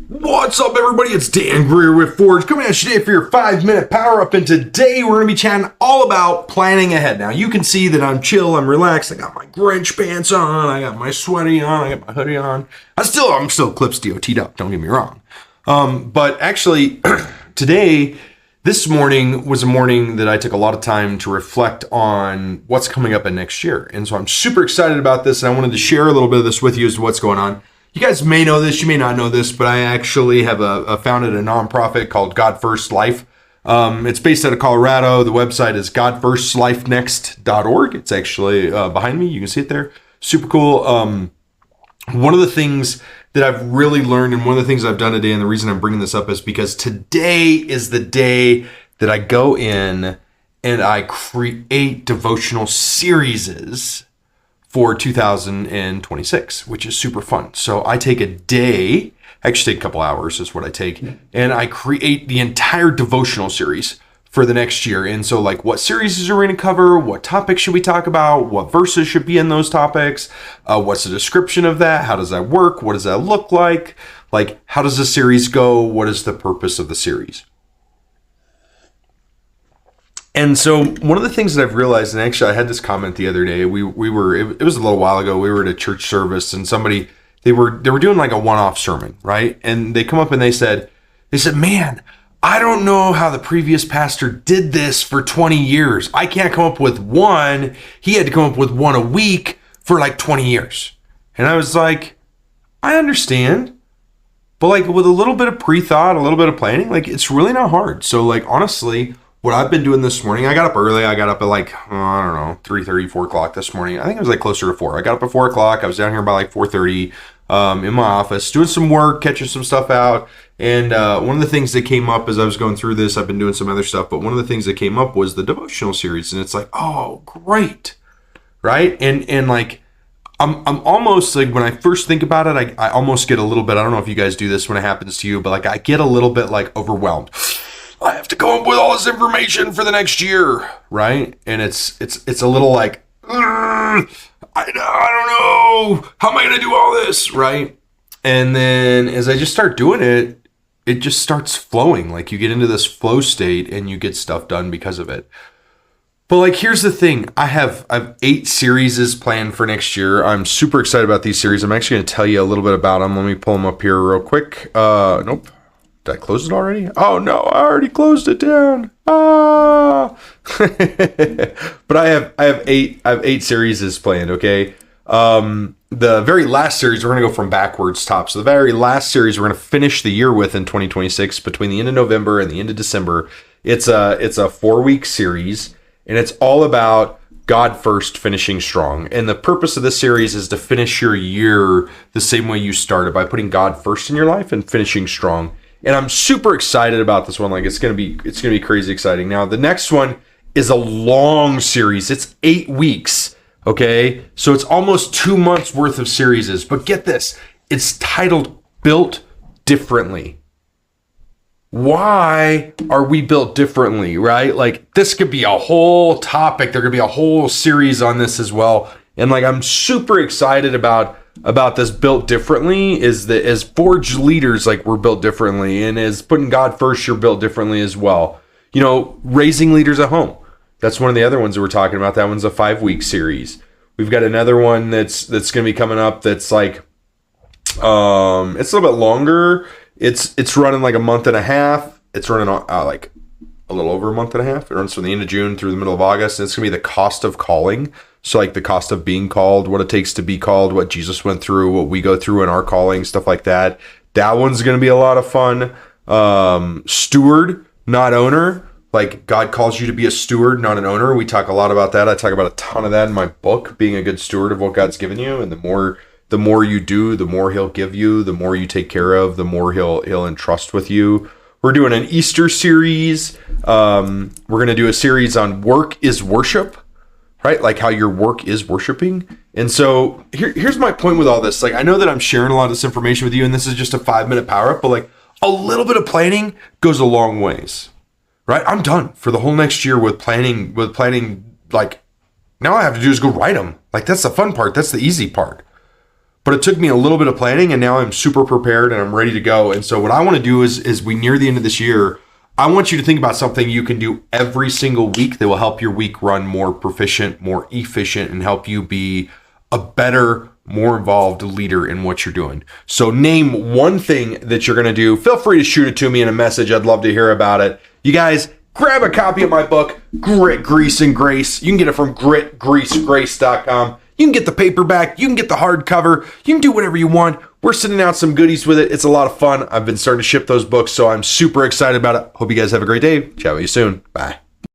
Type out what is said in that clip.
What's up, everybody? It's Dan Greer with Forge coming at you today for your 5-minute power up. And today we're going to be chatting all about planning ahead. Now, you can see that I'm chill, I'm relaxed. I got my Grinch pants on, I got my sweaty on, I got my hoodie on. I'm still Clips DOT'd up, don't get me wrong. But actually, this morning was a morning that I took a lot of time to reflect on what's coming up in next year. And so I'm super excited about this, and I wanted to share a little bit of this with you as to what's going on. You guys may know this, you may not know this, but I actually have founded a nonprofit called God First Life. It's based out of Colorado. The website is godfirstlifenext.org. It's actually behind me. You can see it there. Super cool. One of the things that I've really learned, and one of the things I've done today, and the reason I'm bringing this up is because today is the day that I go in and I create devotional series for 2026, which is super fun. So I take a day, actually take a couple hours is what I take, and I create the entire devotional series for the next year. And so like, what series are we going to cover? What topics should we talk about? What verses should be in those topics? What's the description of that? How does that work? What does that look like? Like, how does the series go? What is the purpose of the series? And so one of the things that I've realized, and actually I had this comment the other day, it was a little while ago, we were at a church service and they were doing like a one-off sermon, right? And they come up and they said, man, I don't know how the previous pastor did this for 20 years. I can't come up with one. He had to come up with one a week for like 20 years. And I was like, I understand. But like with a little bit of pre-thought, a little bit of planning, like it's really not hard. So like honestly, what I've been doing this morning, I got up early. I got up at like, I don't know, 3:30, 4 o'clock this morning. I think it was like closer to 4. I got up at 4 o'clock. I was down here by like 4:30 in my office, doing some work, catching some stuff out. And one of the things that came up as I was going through this, I've been doing some other stuff, but one of the things that came up was the devotional series. And it's like, oh, great, right? And like, I'm almost like, when I first think about it, I almost get a little bit, I don't know if you guys do this when it happens to you, but like I get a little bit like overwhelmed. I have to come up with all this information for the next year, right? And it's a little like, I don't know, how am I going to do all this, right? And then as I just start doing it, it just starts flowing. Like you get into this flow state and you get stuff done because of it. But like, here's the thing. I've 8 series planned for next year. I'm super excited about these series. I'm actually going to tell you a little bit about them. Let me pull them up here real quick. Nope. Did I close it already? Oh no, I already closed it down. But I have 8 series planned, okay? The very last series, we're gonna go from backwards top. So the very last series we're gonna finish the year with in 2026, between the end of November and the end of December. It's a 4-week series, and it's all about God first, finishing strong. And the purpose of this series is to finish your year the same way you started, by putting God first in your life and finishing strong. And I'm super excited about this one. Like it's gonna be crazy exciting. Now the next one is a long series. It's 8 weeks. Okay, so it's almost 2 months worth of series. But get this, it's titled "Built Differently." Why are we built differently? Right? Like this could be a whole topic. There could be a whole series on this as well. And like I'm super excited about this built differently, is that as Forge leaders, like we're built differently, and as putting God first, you're built differently as well. You know, raising leaders at home. That's one of the other ones that we're talking about. That one's a 5-week series. We've got another one that's going to be coming up. That's like, it's a little bit longer. It's running like a month and a half. It's running like a little over a month and a half. It runs from the end of June through the middle of August. And it's going to be the cost of calling. So like the cost of being called, what it takes to be called, what Jesus went through, what we go through in our calling, stuff like that. That one's going to be a lot of fun. Steward, not owner. Like God calls you to be a steward, not an owner. We talk a lot about that. I talk about a ton of that in my book, being a good steward of what God's given you. And the more you do, the more he'll give you, the more you take care of, the more he'll entrust with you. We're doing an Easter series. We're going to do a series on work is worship, right? Like how your work is worshiping. And so here's my point with all this. Like, I know that I'm sharing a lot of this information with you, and this is just a 5-minute power up, but like a little bit of planning goes a long ways. Right? I'm done for the whole next year with planning, like now all I have to do is go write them. Like that's the fun part. That's the easy part. but it took me a little bit of planning, and now I'm super prepared and I'm ready to go. And so what I want to do is we near the end of this year, I want you to think about something you can do every single week that will help your week run more proficient, more efficient, and help you be a better, more involved leader in what you're doing. So name one thing that you're going to do. Feel free to shoot it to me in a message. I'd love to hear about it. You guys, grab a copy of my book, Grit, Grease, and Grace. You can get it from gritgreasegrace.com. You can get the paperback. You can get the hardcover. You can do whatever you want. We're sending out some goodies with it. It's a lot of fun. I've been starting to ship those books, so I'm super excited about it. Hope you guys have a great day. Chat with you soon. Bye.